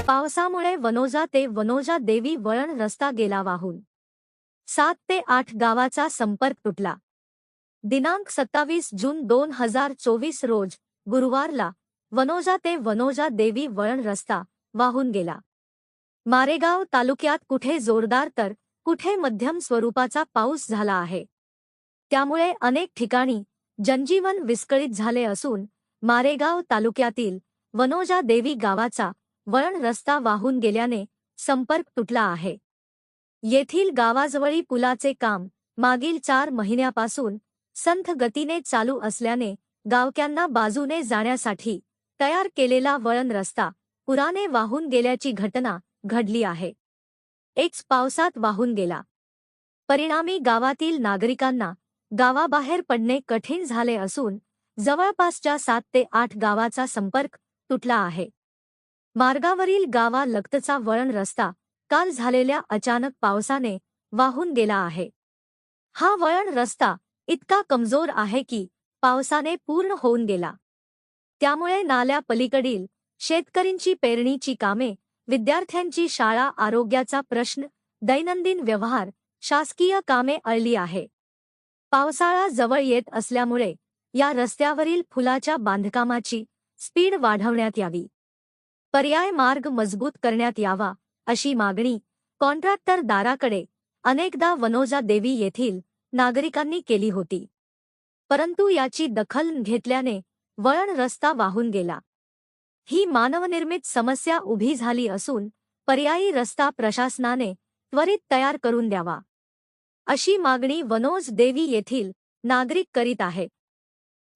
पावसामुळे वनोजा ते वनोजा देवी वळण रस्ता गेला वाहून। 7 ते 8 गावाचा संपर्क तुटला। दिनांक 27 जून 2024 रोज गुरुवारला वनोजा ते वनोजा देवी वळण रस्ता वाहून गेला। मारेगाव तालुक्यात कुठे जोरदार तर कुठे मध्यम स्वरूपाचा पाऊस झाला आहे। त्यामुळे अनेक ठिकाणी जनजीवन विस्कळीत झाले असून मारेगाव तालुक्यातील वनोजा देवी गावाचा वळण रस्ता वाहून गेल्याने संपर्क तुटला आहे। येथील गावाजवळी पुलाचे काम मागील 4 महिन्यापासून संथ गतीने चालू असल्याने गावक्यांना बाजूने जाण्यासाठी तयार केलेला वळण रस्ता पुराने वाहून गेल्याची घटना घडली आहे। एक पावसात वाहून गेला। परिणामी गावातील नागरिकांना गावाबाहेर पडणे कठीण झाले असून जवळपासच्या 7 ते 8 गावाचा संपर्क तुटला आहे। मार्गावरील गावालगतचा वळण रस्ता काल झालेल्या अचानक पावसाने वाहून गेला आहे। हा वळण रस्ता इतका कमजोर आहे की पावसाने पूर्ण होऊन गेला। त्यामुळे नाल्या पलीकडील शेतकऱ्यांची पेरणीची कामे, विद्यार्थ्यांची शाळा, आरोग्याचा प्रश्न, दैनंदिन व्यवहार, शासकीय कामे अडली आहे। पावसाळा जवळ येत असल्यामुळे या रस्त्यावरील पुलाच्या बांधकामाची स्पीड वाढवण्यात यावी। पर्याय मार्ग मजबूत करण्यात यावा अशी मागणी कॉन्ट्रॅक्टरदाराकडे अनेकदा वनोजा देवी येथील नागरिकांनी केली होती, परंतु याची दखल घेतल्याने वळण रस्ता वाहून गेला। ही मानवनिर्मित समस्या उभी झाली असून पर्यायी रस्ता प्रशासनाने त्वरित तयार करून द्यावा अशी मागणी वनोज देवी येथील नागरिक करीत आहेत।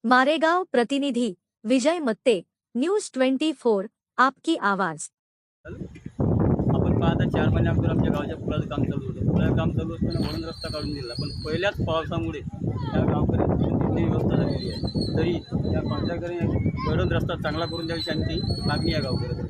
मारेगाव प्रतिनिधी विजय मत्ते, न्यूज 24, आपकी आवाज। आपण पाहता 4 महिने अगोदर आमच्या गावाच्या पुलाचं काम चालू होतं। पुलाचं काम चालू असताना वळण रस्ता काढून दिला, पण पहिल्याच पावसामुळे त्या गावकऱ्यांची तिथली व्यवस्था झालेली आहे। तरी या कॉन्ट्रॅक्टरने वळण रस्ता चांगला करून द्यावी अशी मागणी आहे गावकऱ्यांची।